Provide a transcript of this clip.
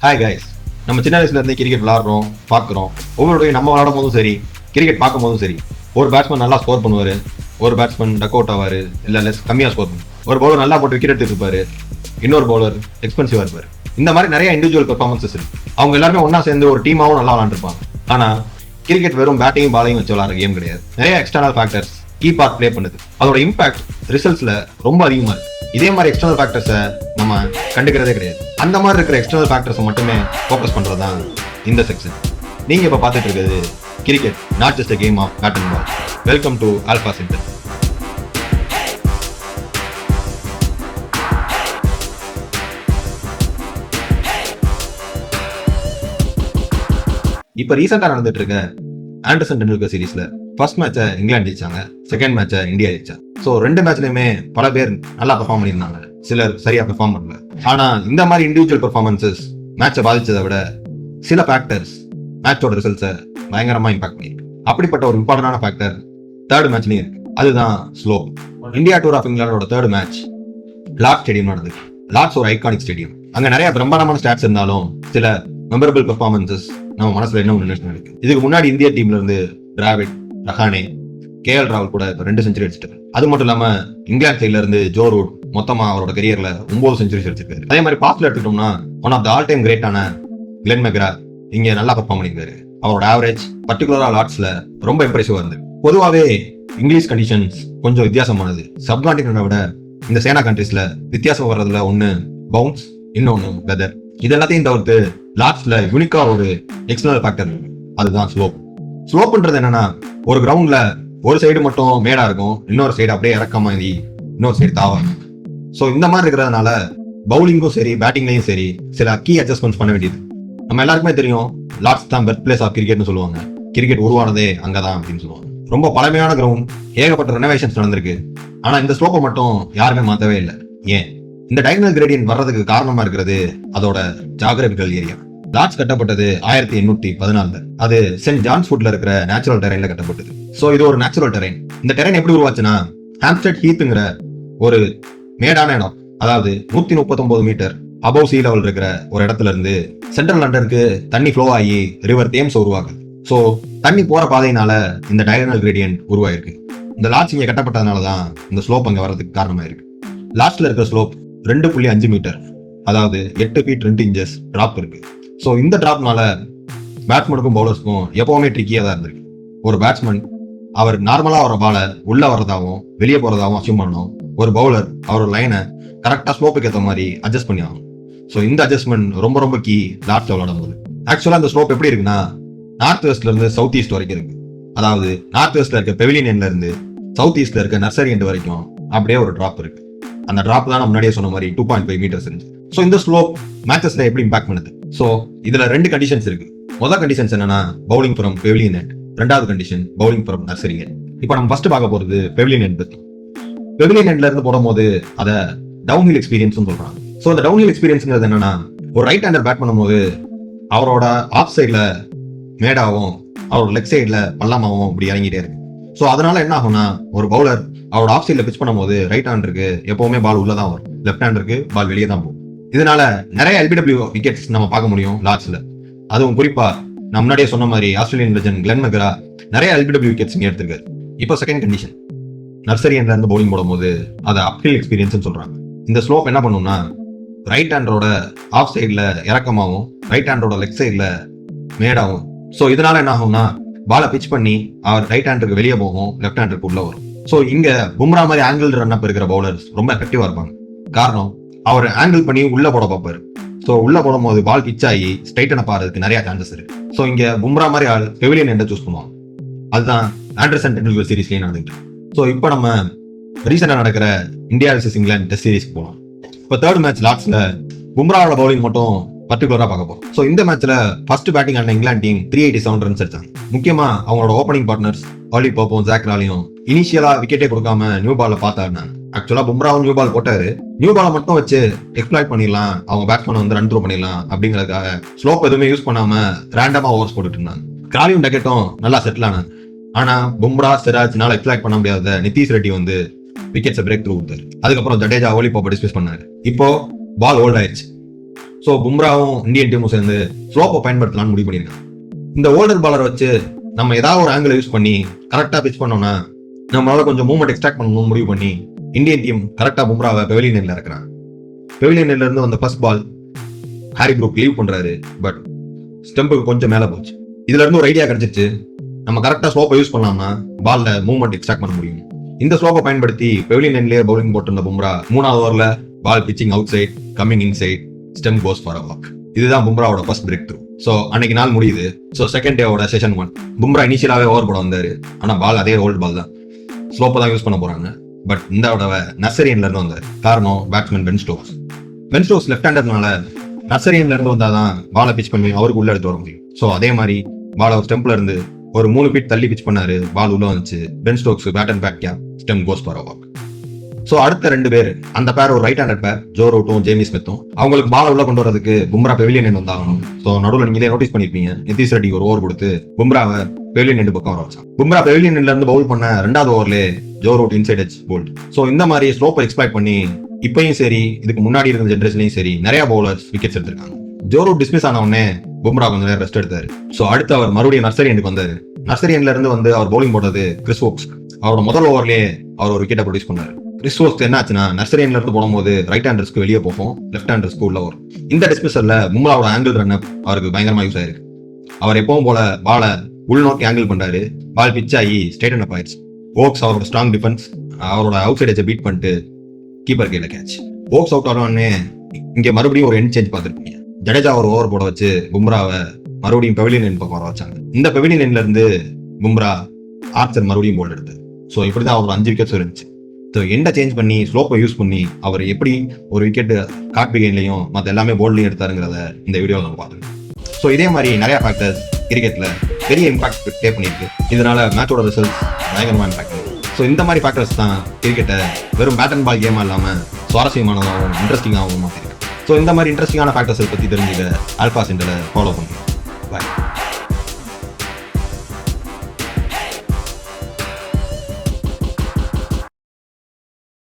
Hi guys, நம்ம சின்ன வயசுல இருந்து கிரிக்கெட் விளாடுறோம், பார்க்குறோம். ஒவ்வொருடையும் நம்ம விளாடும் போதும் சரி, கிரிக்கெட் பார்க்கும் போதும் சரி, ஒரு பேட்ஸ்மேன் நல்லா ஸ்கோர் பண்ணுவார், ஒரு பேட்ஸ்மேன் டக் அவுட் ஆவார், இல்லை லெஸ் கம்மியாக ஸ்கோர் பண்ணுவார். ஒரு பவுலர் நல்லா போட்டு விக்கெட் எடுத்துட்டு இருப்பாரு, இன்னொரு பவுலர் எக்ஸ்பென்சிவாக இருப்பார். இந்த மாதிரி நிறைய இண்டிவிஜுவல் பெர்ஃபார்மன்ஸஸ் இருக்கு. அவங்க எல்லாருமே ஒன்னா சேர்ந்து ஒரு டீமாவும் நல்லா விளாண்டுருப்பாங்க. ஆனால் கிரிக்கெட் வெறும் பேட்டிங் பாலிங் வச்சு விளாடுற கேம் கிடையாது. நிறைய external factors key part play பண்ணுது. அதோட இம்பாக்ட் ரிசல்ட்ஸ்ல ரொம்ப அதிகமா இருக்கு. இதே மாதிரி எக்ஸ்டர்னல் ஃபேக்டர்ஸை நம்ம கண்டுக்கிறதே கிடையாது. அந்த மாதிரி இருக்கிற எக்ஸ்டர்னல் ஃபேக்டர்ஸை மட்டுமே ஃபோக்கஸ் பண்றது தான் இந்த செக்ஷன். நீங்க இப்ப பார்த்துட்டு இருக்கிறது cricket, not just a game of bat and ball. Welcome to alpha centre. இப்ப ரீசெண்டா நடந்துட்டு இருக்க ஆண்டர்சன் டெண்டுல்கர் சீரீஸ்ல ஃபர்ஸ்ட் மேட்சை இங்கிலாந்து ஜெயிச்சாங்க, செகண்ட் மேட்சை இந்தியா ஜெயிச்சாங்க. ஸோ ரெண்டு மேட்ச்லயுமே பல பேர் நல்லா பெர்ஃபார்ம் பண்ணியிருந்தாங்க, சிலர் சரியா பெர்ஃபார்ம் பண்ணல. ஆனா இந்த மாதிரி இண்டிவிஜுவல் பெர்ஃபார்மன்சஸ் மேட்சை பாதிச்சதை விட சில ஃபேக்டர்ஸ் மேட்சோட ரிசல்ட்ஸை பயங்கரமா இம்பாக்ட் பண்ணிருக்கு. அப்படிப்பட்ட ஒரு இம்பார்ட்டன்டான ஃபேக்டர் தேர்ட் மேட்ச்லயும் இருக்கு. அதுதான் ஸ்லோப். இந்தியா டூர் ஆஃப் இங்கிலாண்டோட தேர்ட் மேட்ச் லார்ட்ஸ் ஸ்டேடியம் நடந்தது. லார்ட்ஸ் ஒரு ஐகானிக் ஸ்டேடியம். அங்க நிறைய பிரம்மாண்டமான ஸ்டாட்ஸ் இருந்தாலும் சில மெமரபிள் பெர்ஃபார்மன்சஸ் நம்ம மனசுல இன்னும் நினைச்சு இருக்கு. இதுக்கு முன்னாடி இந்திய டீம்ல இருந்து டிராவிட், ரஹானே, KL ராகுல் கூட 2 செஞ்சுரி அடிச்சிட்டாரு. அது மட்டும் இல்லாம இங்கிலாந்து சைட்ல இருந்து ஜோ ரூட் மொத்தமா அவரோட கரியர்ல 9 செஞ்சுரிஸ் அடிச்சிருக்காரு. அதே மாதிரி பாஸ்ட்ல எடுத்துட்டோம்னா one of the all time கிரேட்டான கிளென் மெக்ரா இங்க நல்லா பெர்ஃபார்ம் பண்ணிருக்காரு. அவரோட ஆவரேஜ் பர்டிகுலரா லார்ட்ஸ்ல ரொம்ப இம்ப்ரெசிவா இருந்தது. பொதுவாவே இங்கிலீஷ் கண்டிஷன்ஸ் கொஞ்சம் வித்தியாசமானது. சப்கான்டினென்ட்டை விட இந்த சேனா கண்ட்ரீஸ்ல வித்தியாசம் வர்றதுல ஒண்ணு பவுன்ஸ், இன்னொன்னு வெதர். இது எல்லாத்தையும் தவிர்த்து லார்ட்ஸ்ல யூனிக்கா ஒரு எக்ஸ்டர்னல் ஃபேக்டர், அதுதான் ஸ்லோப். ஸ்லோப்ன்றது என்னன்னா ஒரு கிரவுண்ட்ல ஒரு சைடு மட்டும் மேடா இருக்கும், இன்னொரு சைடு அப்படியே இறக்க மாதிரி இன்னொரு சைடு தாவா. ஸோ இந்த மாதிரி இருக்கிறதுனால பவுலிங்கும் சரி பேட்டிங்லையும் சரி சில கீ அட்ஜஸ்ட்மெண்ட்ஸ் பண்ண வேண்டியது. நம்ம எல்லாருக்குமே தெரியும் லார்ட்ஸ் தான் பெர்த் பிளேஸ் ஆஃப் கிரிக்கெட்னு சொல்லுவாங்க. கிரிக்கெட் உருவானதே அங்கதான் அப்படின்னு சொல்லுவாங்க. ரொம்ப பழமையான கிரவுண்ட், ஏகப்பட்ட ரெனோவேஷன்ஸ் நடந்திருக்கு. ஆனா இந்த ஸ்லோப்பை மட்டும் யாருமே மாற்றவே இல்லை. ஏன்? இந்த டைகனல் கிரேடியன்ட் வர்றதுக்கு காரணமா இருக்கிறது அதோட ஜியோகிராபிக்கல் ஏரியா. லார்ட்ஸ் கட்டப்பட்டது 1814. அது சென்ட் ஜான்ஸ் ஃபுட்ல இருக்கிற நேச்சுரல் டெரைன்ல கட்டப்பட்டது. சோ இது ஒரு நேச்சுரல் டெரைன். இந்த டெரைன் எப்படி உருவாச்சுன்னா ஹாம்ஸ்டெட் ஹீத்ங்கிற ஒரு மேடான இடம், அதாவது 139 மீட்டர் அபவ் சீ லெவல் இருக்கிற ஒரு இடத்துல இருந்து சென்ட்ரல் லண்டனுக்கு தண்ணி ஃப்ளோ ஆகி ரிவர் தேம்ஸ் உருவாகுது. சோ தண்ணி போற பாதையினால இந்த டயகனல் கிரேடியன்ட் உருவாயிருக்கு. இந்த லார்ட்ஸ் இங்க கட்டப்பட்டதுனாலதான் இந்த ஸ்லோப் அங்க வர்றதுக்கு காரணமா இருக்கு. லாஸ்ட்ல இருக்கிற ஸ்லோப் 2.5 மீட்டர், அதாவது 8 feet 2 inches டிராப் இருக்கு. ஸோ இந்த டிராப்னால பேட்ஸ்மேனுக்கும் பவுலர்ஸ்க்கும் எப்பவுமே ட்ரிக்கியா தான் இருந்திருக்கு. ஒரு பேட்ஸ்மேன் அவர் நார்மலா வர பாலை உள்ள வர்றதாகவும் வெளியே போறதாகவும் அச்சீவ் பண்ணணும். ஒரு பவுலர் அவரோட லைனை கரெக்டா ஸ்லோப்புக்கு ஏற்ற மாதிரி அட்ஜஸ்ட் பண்ணி ஆகணும். ஸோ இந்த அட்ஜஸ்ட்மெண்ட் ரொம்ப ரொம்ப கீ லார்ட்ஸ்ல விளையாடும் போது. ஆக்சுவலா இந்த ஸ்லோப் எப்படி இருக்குன்னா நார்த் வெஸ்ட்ல இருந்து சவுத் ஈஸ்ட் வரைக்கும் இருக்கு. அதாவது நார்த் வெஸ்ட்ல இருக்க பெவிலியன் எண்ட்ல இருந்து சவுத் ஈஸ்ட்ல இருக்க நர்சரி எண்ட் வரைக்கும் அப்படியே ஒரு டிராப் இருக்கு. அந்த டிராப் தான் முன்னாடியே சொன்ன மாதிரி 2.5 மீட்டர்ஸ் இருந்துச்சு. ஸோ இந்த ஸ்லோப் மேட்சஸ்ல எப்படி இம்பாக்ட் பண்ணுது? ஸோ இதுல 2 கண்டிஷன்ஸ் இருக்கு. முதல் கண்டிஷன்ஸ் என்னன்னா பவுலிங் ஃப்ரம் பெவிலியன் எண்ட், ரெண்டாவது condition bowling from nursery end. இப்போ நம்ம ஃபர்ஸ்ட் பார்க்க போறது பெவிலியன் எண்ட் பத்தி. பெவிலியன் எண்ட்ல இருந்து போடும்போது அதை டவுன்ஹில் எக்ஸ்பீரியன்ஸ் சொல்றாங்க. ஸோ இந்த டவுன்ஹில் எக்ஸ்பீரியன்ஸ்ங்கிறது என்னன்னா ஒரு ரைட் ஹேண்டர் பேட் பண்ணும்போது அவரோட ஆஃப் சைட்ல மேடாவும் அவரோட லெக் சைட்ல பள்ளமாவும் இப்படி இறங்கிட்டே இருக்கு. ஸோ அதனால என்ன ஆகும்னா ஒரு பவுலர் அவரோட ஆஃப் சைட்ல பிச் பண்ணும்போது ரைட் ஹேண்டருக்கு எப்பவுமே பால் உள்ளதான் வரும், லெஃப்ட் ஹேண்டருக்கு பால் வெளியே தான் போகும். இதனால நிறைய LBW விக்கெட்ஸ் நம்ம பார்க்க முடியும் லார்ட்ஸ்ல. அதுவும் குறிப்பா நான் முன்னாடியே சொன்ன மாதிரி ஆஸ்திரேலியன் லெஜண்ட் கிளென் மெக்ரா நிறைய LBW விக்கெட்ஸ் இங்க எடுத்திருக்காரு. இப்போ செகண்ட் கண்டிஷன் நர்சரி எண்ட்ல இருந்து பவுலிங் போடும்போது அதை அப்ஹில் எக்ஸ்பீரியன்ஸ் சொல்றாங்க. இந்த ஸ்லோப் என்ன பண்ணும்னா ரைட் ஹேண்டரோட ஆஃப் சைட்ல இறக்கமாவும் ரைட் ஹேண்டரோட லெக் சைட்ல மேடாவும். ஸோ இதனால என்ன ஆகும்னா பாலை பிச் பண்ணி அவர் ரைட் ஹேண்டருக்கு வெளியே போகும், லெஃப்ட் ஹேண்டருக்கு உள்ள வரும். ஸோ இங்க பும்ரா மாதிரி ஆங்கிள் ரன் அப் இருக்கிற பவுலர்ஸ் ரொம்ப எஃபெக்டிவா இருப்பாங்க. காரணம் அவர் ஆங்கிள் பண்ணி உள்ள போட பார்ப்பாரு. ஸோ உள்ள போடும் போது பால் பிச் ஆகி ஸ்ட்ரைட்டன பாறதுக்கு நிறைய சான்சஸ் இருக்கு. ஸோ இங்க பும்ரா மாதிரி ஆள் பெவிலியன் எண்ட சூஸ் பண்ணுவாங்க. அதுதான் ஆண்டர்சன் டெண்டுல்கர் சீரீஸ்லயே நடந்துட்டு. ஸோ இப்போ நம்ம ரீசெண்டா நடக்கிற இந்தியா vs இங்கிலாந்து டெஸ்ட் சீரீஸ்க்கு போகலாம். இப்போ தேர்ட் மேட்ச் லார்ட்ஸ்ல பும்ராவோட பவுலிங் மட்டும் பர்டிகுலரா பார்க்க போறோம். ஸோ இந்த மேட்ச்ல ஃபர்ஸ்ட் பேட்டிங் ஆன இங்கிலாந்து டீம் 387 ரன்ஸ் அடிச்சாங்க. முக்கியமா அவங்களோட ஓப்பனிங் பார்ட்னர்ஸ் ஆலி போப்பும் ஜாக் ராலியும் இனிஷியலா விக்கெட்டே கொடுக்காம நியூ பால்ல பார்த்தாருனா ஆக்சுவலா பும்ராவும் நியூ பால் போட்டாரு. நியூ பாலை மட்டும் வச்சு எக்ஸ்ப்ளாய்ட் பண்ணிடலாம், அவங்க பேட்ஸ்மேன் வந்து ரன் த்ரோ பண்ணிடலாம் அப்படிங்கிறதுக்காக ஸ்லோப் எதுவுமே யூஸ் பண்ணாம ரேண்டமா ஓவர்ஸ் போட்டுட்டு இருந்தாங்க. கிராலியும் டக்கெட்டும் நல்லா செட்டில் ஆனாங்க. ஆனா பும்ரா சிராஜ்னால எக்ஸ்ப்ளாய்ட் பண்ண முடியாத நிதிஷ் ரெட்டி வந்து விக்கெட்ஸை பிரேக் த்ரூ கொடுத்தாரு. அதுக்கப்புறம் ஜடேஜா ஓலி போப்பை டிஸ்மிஸ் பண்ணாரு. இப்போ பால் ஓல்ட் ஆயிடுச்சு. ஸோ பும்ராவும் இந்தியன் டீமும் சேர்ந்து ஸ்லோப்பை பயன்படுத்தலாம்னு முடிவு பண்ணியிருக்காங்க. இந்த ஓல்டர் பாலர் வச்சு நம்ம ஏதாவது ஒரு ஆங்கிள் யூஸ் பண்ணி கரெக்டாக பிச் பண்ணோம்னா நம்மளால கொஞ்சம் மூவ்மெண்ட் எக்ஸ்ட்ராக்ட் பண்ணணும்னு முடிவு பண்ணி இந்தியன் டீம் கரெக்டாக பும்ராவை பெவிலியன் எண்ணில் இருக்கிறாங்க. பெவிலியன் எண்ணில் இருந்து வந்த first ball Harry Brook leave பண்றாரு. பட் ஸ்டெம்புக்கு கொஞ்சம் மேலே போச்சு. இதுல இருந்து ஒரு ஐடியா கிடைச்சிச்சு, நம்ம கரெக்டாக ஸ்லோப்பை யூஸ் பண்ணலாம்னா பால்ல மூவ்மெண்ட் எக்ஸ்ட்ராக்ட் பண்ண முடியும். இந்த ஸ்லோப்பை பயன்படுத்தி பெவிலியன் எண்ட்லேயே பவுலிங் போட்டிருந்த பும்ரா 3வது ஓவர்ல ball pitching outside coming inside stump goes for a walk. இதுதான் பும்ராவோட ஃபர்ஸ்ட் பிரேக் த்ரூ. ஸோ அன்னைக்கு நாள் முடியுது. ஸோ செகண்ட் டேவோட செஷன் 1 பும்ரா இனிஷியலாவே ஓவர் போட வந்தாரு. ஆனால் பால் அதே ஓல்டு பால் தான், ஸ்லோப்பை தான் யூஸ் பண்ண போறாங்க. பட் இந்த தடவை நர்சரியன்ல இருந்து வந்தாரு. காரணம் batsman Ben Stokes. Ben Stokes left ஹேண்டர்னால நர்சரியன்ல இருந்து வந்தாதான் பாலை பிச் பண்ணி அவருக்கு உள்ள எடுத்து வர முடியும். ஸோ அதே மாதிரி பால் ஒரு ஸ்டெம்ப்ல இருந்து ஒரு 3 ஃபீட் தள்ளி பிச் பண்ணாரு. பால் உள்ள வந்துச்சு. Ben Stokes bat and back gap stump goes for a walk. So அடுத்த 2 பேர், அந்த பேர் ஒரு ரைட் ஹேண்டட் பேர், ஜோ ரூட்டும் ஜேமி ஸ்மித்தும். அவங்களுக்கு பால் உள்ள கொண்டு வரதுக்கு பும்ரா பெவிலியன் எண்ட் வந்தாகணும். ஸோ நடுவில் நீங்களே நோட்டீஸ் பண்ணிருப்பீங்க, நிதிஷ் ரெட்டி ஒரு ஓவர் கொடுத்து பும்ராவை பெவிலியன் எண்ட் பக்கம் வர வச்சான். பும்ரா பெவிலியன் எண்ட்ல இருந்து பவுல் பண்ண 2வது ஓவர்லே Joe Root inside edge bowled. So இந்த மாதிரி ஸ்லோப்பை எக்ஸ்பெக்ட் பண்ணி இப்பயும் சரி இதுக்கு முன்னாடி இருந்த ஜென்ரேஷன்லையும் சரி நிறைய பவுலர்ஸ் விக்கெட்ஸ் எடுத்திருக்காங்க. ஜோ ரூட் டிஸ்மிஸ் ஆன உடனே பும்ரா கொஞ்சம் நேரம் ரெஸ்ட் எடுத்தாரு. ஸோ அடுத்து அவர் மறுபடியும் நர்சரி எண்டுக்கு வந்தாரு. நர்சரி எண்ட்ல இருந்து வந்து அவர் பவுலிங் போட்டது கிறிஸ் வோக்ஸ். அவரோட முதல் ஓவர்லயே அவர் ஒரு விக்கெட்டை ப்ரொடியூஸ் பண்ணாரு. கிறிஸ் வோக்ஸ் என்ன ஆச்சுன்னா, நர்சரி எண்ட்ல இருந்து போடும்போது ரைட் ஹேண்டர்ஸ்க்கு வெளியே போகும், லெஃப்ட் ஹேண்டர்ஸ்க்கு உள்ள வரும். இந்த டிஸ்மிஸல்ல பும்ராவோட ஆங்கிள் ரன் அப் அவருக்கு பயங்கரமா யூஸ் ஆயிருக்கு. அவர் எப்பவும் போல பாலை உள்நோக்கி ஆங்கிள் பண்றாரு. பால் பிச் ஆகி ஸ்ட்ரைட் அண்ட் ஆயிடுச்சு. வோக்ஸ் அவரோட ஸ்ட்ராங் டிஃபென்ஸ், அவரோட அவுட் சைட் எட்ஜை பீட் பண்ணிட்டு கீப்பர் கையில கேட்ச். வோக்ஸ் அவுட் ஆனோடனே இங்க மறுபடியும் ஒரு எண்ட் சேஞ்ச் பார்த்துருப்பீங்க. ஜடேஜா ஒரு ஓவர் போட வச்சு பும்ராவை மறுபடியும் பெவிலியன் எண்ட் பக்கம் வர வச்சாங்க. இந்த பெவிலியன் எண்ட்ல இருந்து பும்ரா ஆர்ச்சர் மறுபடியும் போல்ட் எடுத்தாரு. ஸோ இப்படிதான் அவர் 5 விக்கெட்ஸ் இருந்துச்சு. ஸோ எண்டை சேஞ்ச் பண்ணி ஸ்லோப்பை யூஸ் பண்ணி அவர் எப்படி ஒரு விக்கெட் காட் பிகெயின்லையும் மற்ற எல்லாமே போல்ட்லையும் எடுத்தாருங்கிறத இந்த வீடியோவில் நம்ம பார்த்துருக்கோம். ஸோ இதே மாதிரி நிறைய ஃபேக்டர்ஸ் கிரிக்கெட்ல பெரிய இம்பாக்ட் ப்ளே பண்ணியிருக்கு. இதனால மேட்சோட ரிசல்ட்ஸ் பயங்கரமாக இம்பாக்ட் ஆகுது. ஸோ இந்த மாதிரி ஃபேக்டர்ஸ் தான் கிரிக்கெட்டை வெறும் பேட் அண்ட் பால் கேமாக இல்லாமல் சுவாரஸ்யமானதாகவும் இன்ட்ரெஸ்டிங்காகவும் மாற்றிருக்கு. ஸோ இந்த மாதிரி இன்ட்ரெஸ்டிங்கான ஃபேக்டர்ஸை பற்றி தெரிஞ்சுக்க ஆல்ஃபா சென்டரை ஃபாலோ பண்ணுங்க. பாய்.